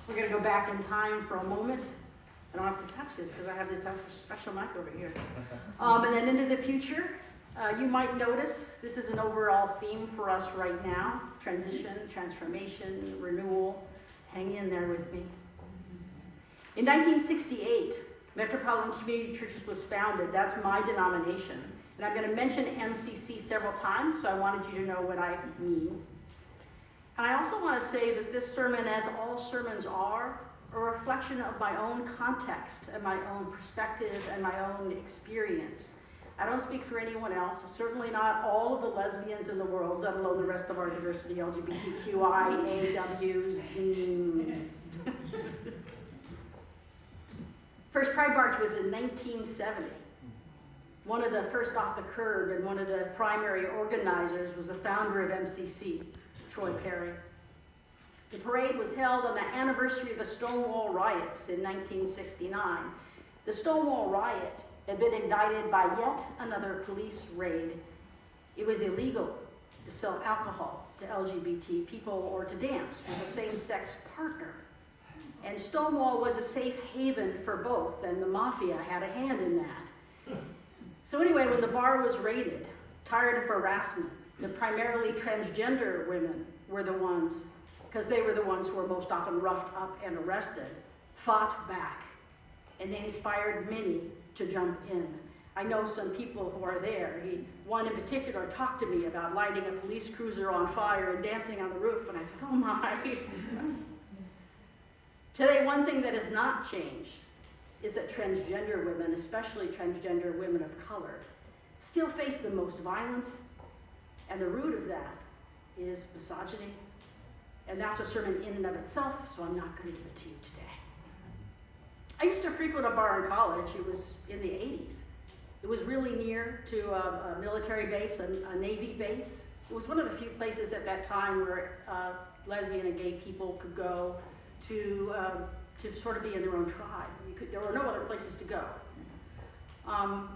We're going to go back in time for a moment. I don't have to touch this because I have this special mic over here. And then into the future, you might notice this is an overall theme for us right now. Transition, transformation, renewal. Hang in there with me. In 1968, Metropolitan Community Churches was founded. That's my denomination. And I'm going to mention MCC several times, so I wanted you to know what I mean. And I also want to say that this sermon, as all sermons are, a reflection of my own context and my own perspective and my own experience. I don't speak for anyone else, certainly not all of the lesbians in the world, let alone the rest of our diversity, LGBTQI, AWs. First Pride March was in 1970. One of the first off the curb and one of the primary organizers was the founder of MCC, Troy Terri. The parade was held on the anniversary of the Stonewall riots in 1969. The Stonewall riot had been ignited by yet another police raid. It was illegal to sell alcohol to LGBT people or to dance with a same-sex partner. And Stonewall was a safe haven for both, and the mafia had a hand in that. So anyway, when the bar was raided, tired of harassment, the primarily transgender women were the ones, because they were the ones who were most often roughed up and arrested, fought back. And they inspired many to jump in. I know some people who are there. One in particular talked to me about lighting a police cruiser on fire and dancing on the roof, and I thought, oh my. Today, one thing that has not changed is that transgender women, especially transgender women of color, still face the most violence, and the root of that is misogyny. And that's a sermon in and of itself, so I'm not going to give it to you today. I used to frequent a bar in college. It was in the 80s. It was really near to a military base, a Navy base. It was one of the few places at that time where lesbian and gay people could go to sort of be in their own tribe. There were no other places to go.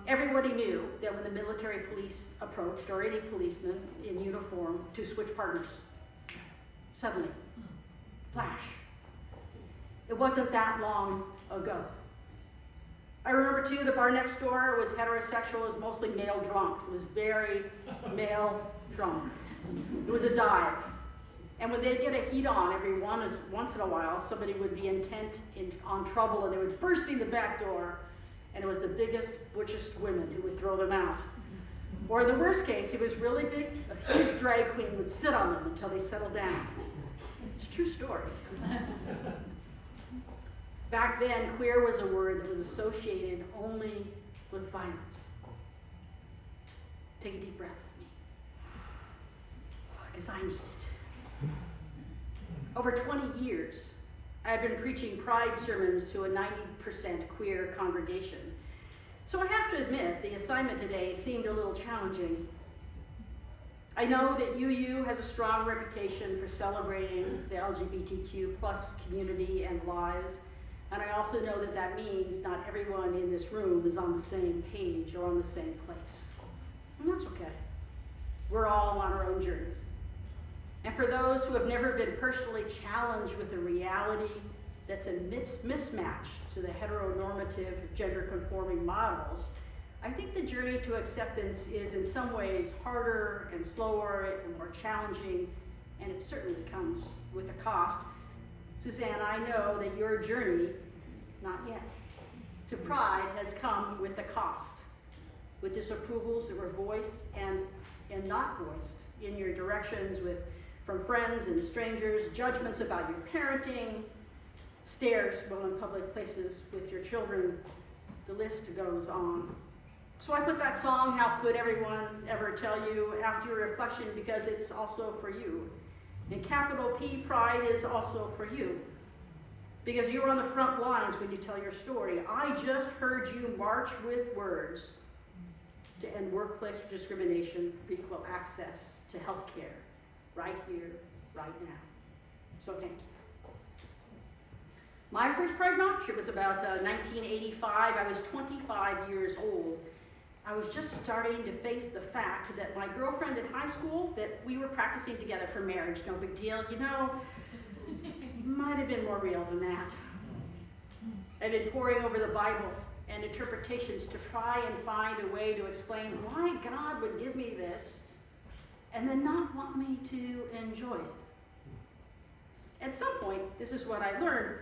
Everybody knew that when the military police approached, or any policeman in uniform, to switch partners. Suddenly, flash. It wasn't that long ago. I remember too, the bar next door was heterosexual. It was mostly male drunks. It was very male drunk. It was a dive. And when they'd get a heat on every once in a while, somebody would be intent on trouble, and they would burst in the back door, and it was the biggest, butchest women who would throw them out. Or in the worst case, it was really big, a huge drag queen would sit on them until they settled down. It's a true story. Back then, queer was a word that was associated only with violence. Take a deep breath with me, because I need it. Over 20 years, I've been preaching pride sermons to a 90% queer congregation. So I have to admit, the assignment today seemed a little challenging. I know that UU has a strong reputation for celebrating the LGBTQ plus community and lives, and I also know that that means not everyone in this room is on the same page or on the same place. And that's okay. We're all on our own journeys. And for those who have never been personally challenged with a reality that's a mismatch to the heteronormative, gender-conforming models, I think the journey to acceptance is in some ways harder and slower and more challenging, and it certainly comes with a cost. Suzanne, I know that your journey, not yet, to pride has come with a cost, with disapprovals that were voiced and not voiced in your directions from friends and strangers, judgments about your parenting, stares while in public places with your children. The list goes on. So I put that song, How Could Everyone Ever Tell You, after your reflection, because it's also for you. And capital P, pride is also for you, because you're on the front lines when you tell your story. I just heard you march with words to end workplace discrimination, for equal access to health care, right here, right now. So thank you. My first Pride March, it was about 1985. I was 25 years old. I was just starting to face the fact that my girlfriend in high school, that we were practicing together for marriage, no big deal. You know, might have have been more real than that. I've been poring over the Bible and interpretations to try and find a way to explain why God would give me this and then not want me to enjoy it. At some point, this is what I learned,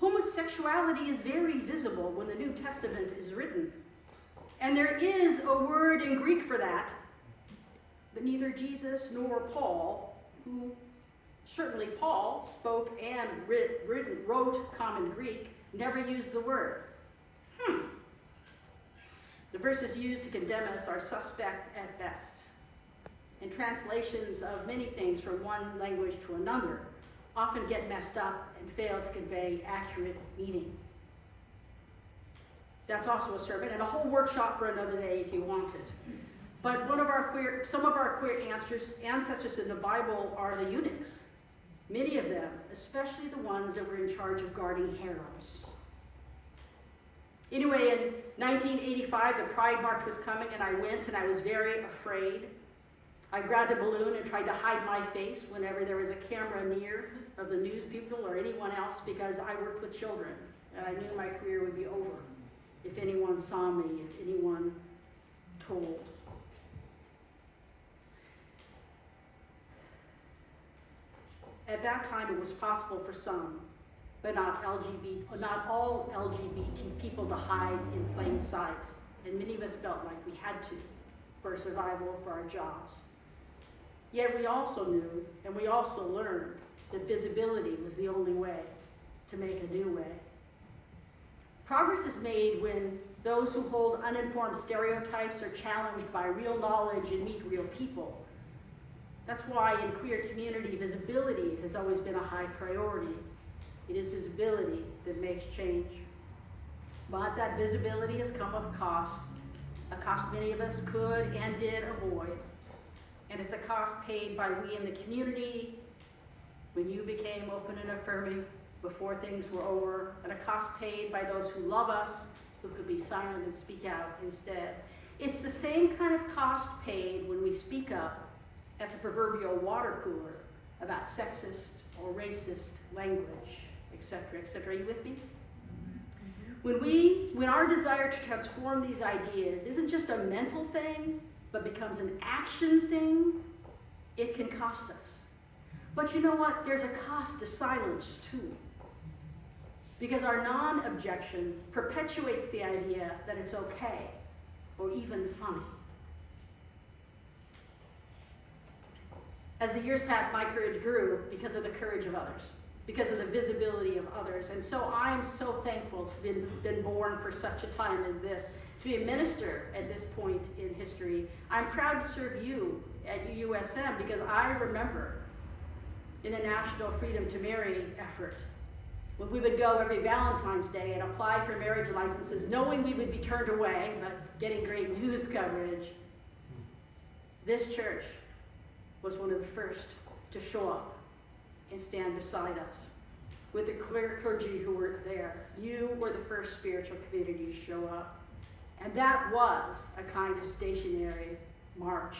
homosexuality is very visible when the New Testament is written. And there is a word in Greek for that, but neither Jesus nor Paul, who certainly Paul spoke and wrote common Greek, never used the word. The verses used to condemn us are suspect at best. And translations of many things from one language to another often get messed up and fail to convey accurate meaning. That's also a sermon and a whole workshop for another day if you want it. But some of our queer ancestors in the Bible are the eunuchs. Many of them, especially the ones that were in charge of guarding harems. Anyway, in 1985, the Pride March was coming, and I went, and I was very afraid. I grabbed a balloon and tried to hide my face whenever there was a camera near of the news people or anyone else, because I worked with children, and I knew my career would be over if anyone saw me, if anyone told. At that time, it was possible for some, but not all LGBT people to hide in plain sight. And many of us felt like we had to for survival, for our jobs. Yet we also knew, and we also learned, that visibility was the only way to make a new way. Progress is made when those who hold uninformed stereotypes are challenged by real knowledge and meet real people. That's why in queer community, visibility has always been a high priority. It is visibility that makes change. But that visibility has come at a cost many of us could and did avoid. And it's a cost paid by we in the community when you became open and affirming before things were over, and a cost paid by those who love us, who could be silent and speak out instead. It's the same kind of cost paid when we speak up at the proverbial water cooler about sexist or racist language, etc., etc. Are you with me? When our desire to transform these ideas isn't just a mental thing, but becomes an action thing, it can cost us. But you know what? There's a cost to silence too. Because our non-objection perpetuates the idea that it's okay, or even funny. As the years passed, my courage grew because of the courage of others, because of the visibility of others. And so I'm so thankful to have been born for such a time as this, to be a minister at this point in history. I'm proud to serve you at USM because I remember in the National Freedom to Marry effort, when we would go every Valentine's Day and apply for marriage licenses, knowing we would be turned away, but getting great news coverage. This church was one of the first to show up and stand beside us. With the queer clergy who were there, you were the first spiritual community to show up. And that was a kind of stationary march,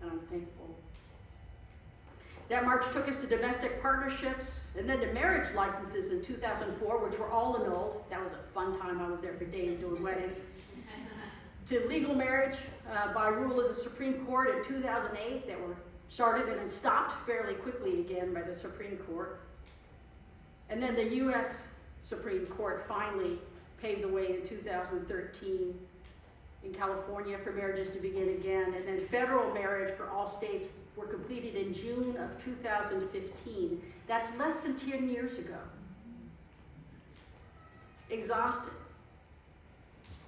and I'm thankful. That march took us to domestic partnerships and then to marriage licenses in 2004, which were all annulled. That was a fun time. I was there for days doing weddings. To legal marriage by rule of the Supreme Court in 2008 that were started and then stopped fairly quickly again by the Supreme Court. And then the U.S. Supreme Court finally paved the way in 2013 in California for marriages to begin again. And then federal marriage for all states were completed in June of 2015. That's less than 10 years ago. Exhausted.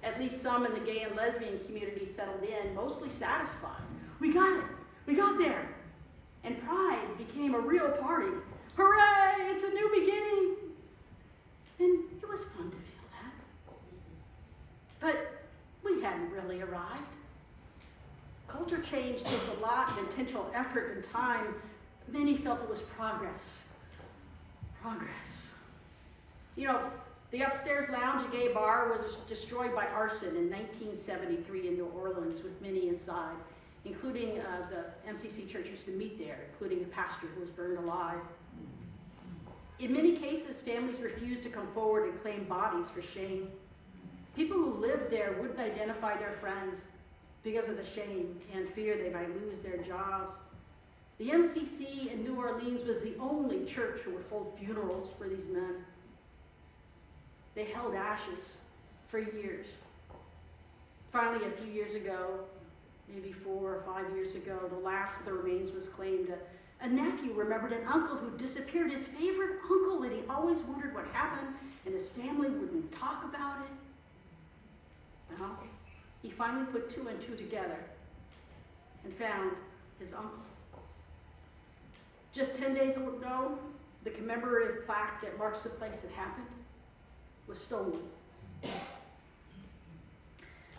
At least some in the gay and lesbian community settled in, mostly satisfied. We got it. We got there. And Pride became a real party. Hooray! It's a new beginning. And it was fun to feel that. But we hadn't really arrived. Culture change takes a lot of intentional effort and time. Many felt it was progress. Progress. You know, the upstairs lounge, a gay bar, was destroyed by arson in 1973 in New Orleans with many inside, including the MCC church used to meet there, including a pastor who was burned alive. In many cases, families refused to come forward and claim bodies for shame. People who lived there wouldn't identify their friends because of the shame and fear they might lose their jobs. The MCC in New Orleans was the only church who would hold funerals for these men. They held ashes for years. Finally, a few years ago, maybe 4 or 5 years ago, the last of the remains was claimed. A nephew remembered an uncle who disappeared, his favorite uncle, and he always wondered what happened, and his family wouldn't talk about it. Well, he finally put 2 and 2 together and found his uncle. Just 10 days ago, the commemorative plaque that marks the place it happened was stolen.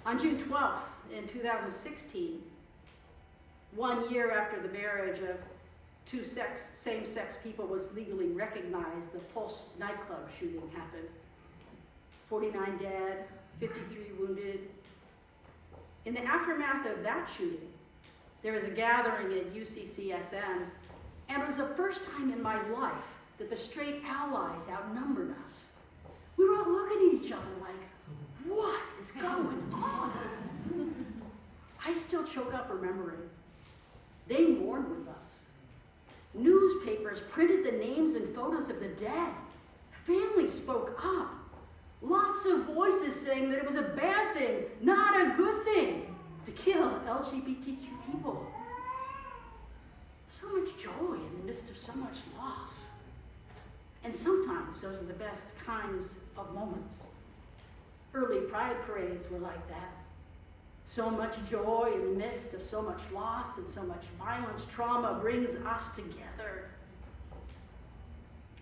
On June 12th, in 2016, 1 year after the marriage of 2 same-sex people was legally recognized, the Pulse nightclub shooting happened. 49 dead, 53 wounded. In the aftermath of that shooting, there was a gathering at UCCSM, and it was the first time in my life that the straight allies outnumbered us. We were all looking at each other like, what is going on? I still choke up remembering. They mourned with us. Newspapers printed the names and photos of the dead. Families spoke up. Lots of voices saying that it was a bad thing, not a good thing, to kill LGBTQ people. So much joy in the midst of so much loss. And sometimes those are the best kinds of moments. Early pride parades were like that. So much joy in the midst of so much loss and so much violence. Trauma brings us together.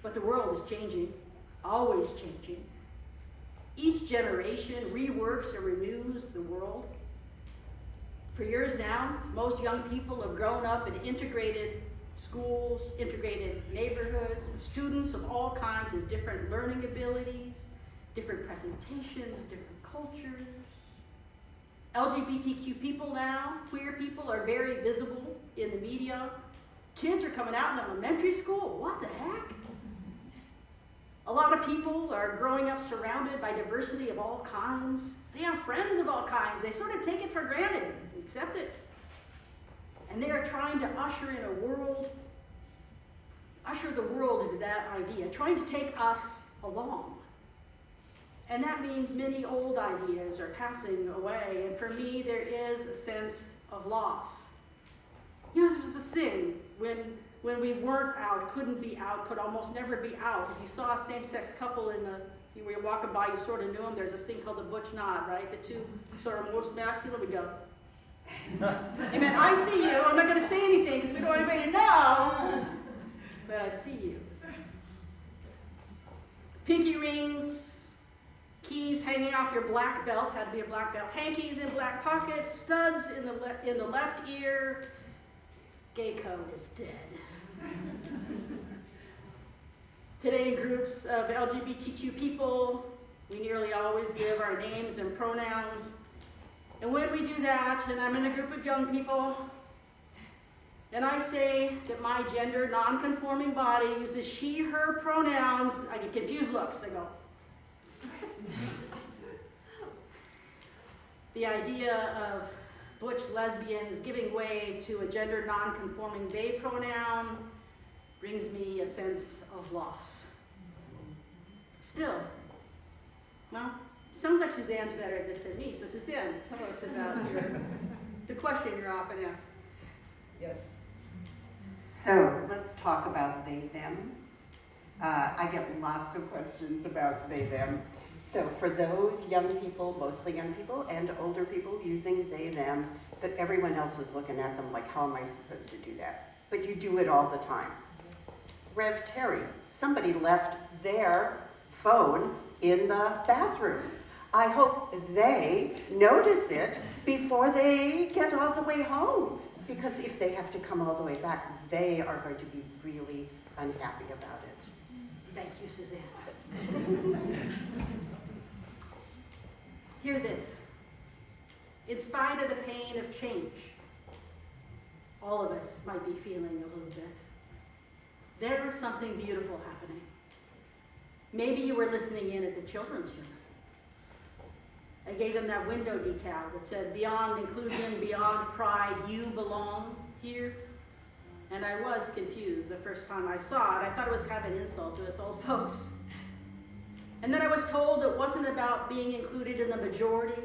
But the world is changing, always changing. Each generation reworks or renews the world. For years now, most young people have grown up in integrated schools, integrated neighborhoods, students of all kinds of different learning abilities, different presentations, different cultures. LGBTQ people now, queer people, are very visible in the media. Kids are coming out in elementary school. What the heck? A lot of people are growing up surrounded by diversity of all kinds. They have friends of all kinds. They sort of take it for granted, accept it. And they are trying to usher the world into that idea, trying to take us along. And that means many old ideas are passing away. And for me, there is a sense of loss. You know, there was this thing when we weren't out, couldn't be out, could almost never be out. If you saw a same-sex couple you were walking by, you sort of knew them. There's this thing called the butch nod, right? The two sort of most masculine would go, amen, I see you. I'm not going to say anything because we don't want anybody to know, but I see you. Pinky rings, keys hanging off your black belt, had to be a black belt, hankies in black pockets, studs in the left ear. Gay code is dead. Today, in groups of LGBTQ people, we nearly always give our names and pronouns. And when we do that, and I'm in a group of young people, and I say that my gender non-conforming body uses she, her pronouns, I get confused looks. I go. The idea of butch lesbians giving way to a gender non-conforming they pronoun brings me a sense of loss. Still, well, it sounds like Suzanne's better at this than me. So Suzanne, tell us about the question you're often asked. Yes. So let's talk about they, them. I get lots of questions about they, them. So for those young people, mostly young people and older people using they, them, that everyone else is looking at them like, how am I supposed to do that? But you do it all the time. Rev Terri, somebody left their phone in the bathroom. I hope they notice it before they get all the way home. Because if they have to come all the way back, they are going to be really unhappy about it. Thank you, Suzanne. Hear this. In spite of the pain of change, all of us might be feeling a little bit. There is something beautiful happening. Maybe you were listening in at the children's sermon. I gave them that window decal that said, beyond inclusion, beyond pride, you belong here. And I was confused the first time I saw it. I thought it was kind of an insult to us old folks. And then I was told it wasn't about being included in the majority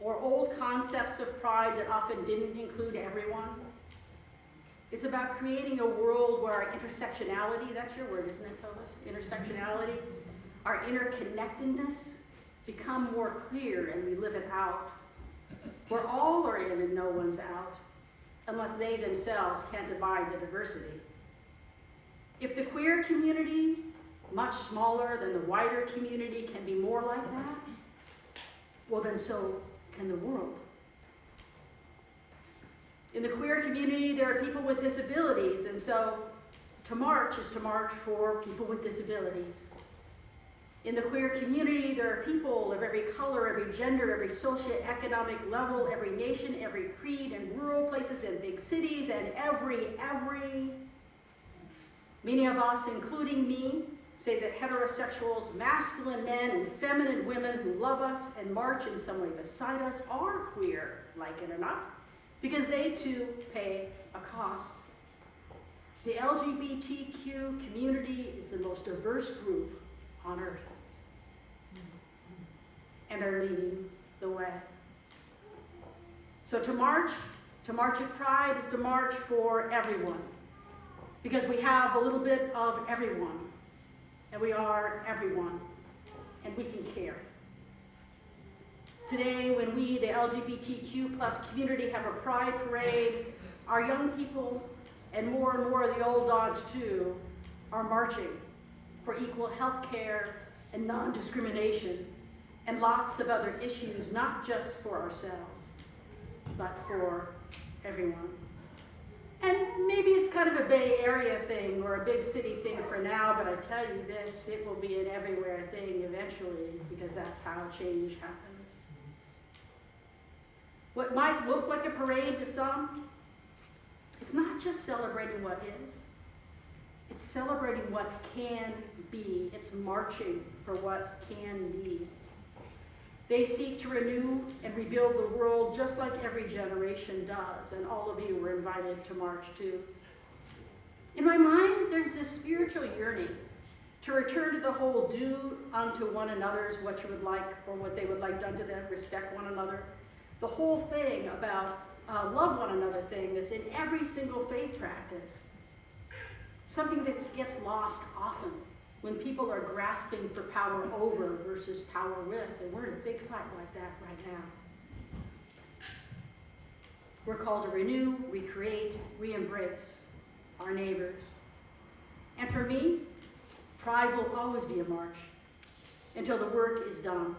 or old concepts of pride that often didn't include everyone. It's about creating a world where our intersectionality, that's your word, isn't it, Thomas? Intersectionality, our interconnectedness become more clear and we live it out. Where all are in and no one's out, unless they themselves can't divide the diversity. If the queer community, much smaller than the wider community, can be more like that, well then so can the world. In the queer community, there are people with disabilities, and so to march is to march for people with disabilities. In the queer community, there are people of every color, every gender, every socioeconomic level, every nation, every creed, and rural places and big cities, and every. Many of us, including me, say that heterosexuals, masculine men, and feminine women who love us and march in some way beside us are queer, like it or not, because they too pay a cost. The LGBTQ community is the most diverse group on earth, and they're leading the way. So to march at Pride is to march for everyone, because we have a little bit of everyone, and we are everyone, and we can care. Today, when we, the LGBTQ plus community, have a pride parade, our young people, and more of the old dogs too, are marching for equal health care and non-discrimination, and lots of other issues, not just for ourselves, but for everyone. And maybe it's kind of a Bay Area thing or a big city thing for now, but I tell you this, it will be an everywhere thing eventually, because that's how change happens. What might look like a parade to some, it's not just celebrating what is, it's celebrating what can be. It's marching for what can be. They seek to renew and rebuild the world just like every generation does, and all of you were invited to march too. In my mind, there's this spiritual yearning to return to the whole do unto one another's what you would like or what they would like done to them, respect one another. The whole thing about love one another thing that's in every single faith practice. Something that gets lost often when people are grasping for power over versus power with, and we're in a big fight like that right now. We're called to renew, recreate, re-embrace our neighbors. And for me, Pride will always be a march until the work is done.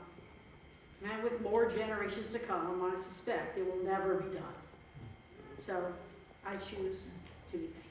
And with more generations to come, I suspect it will never be done. So I choose to be thankful.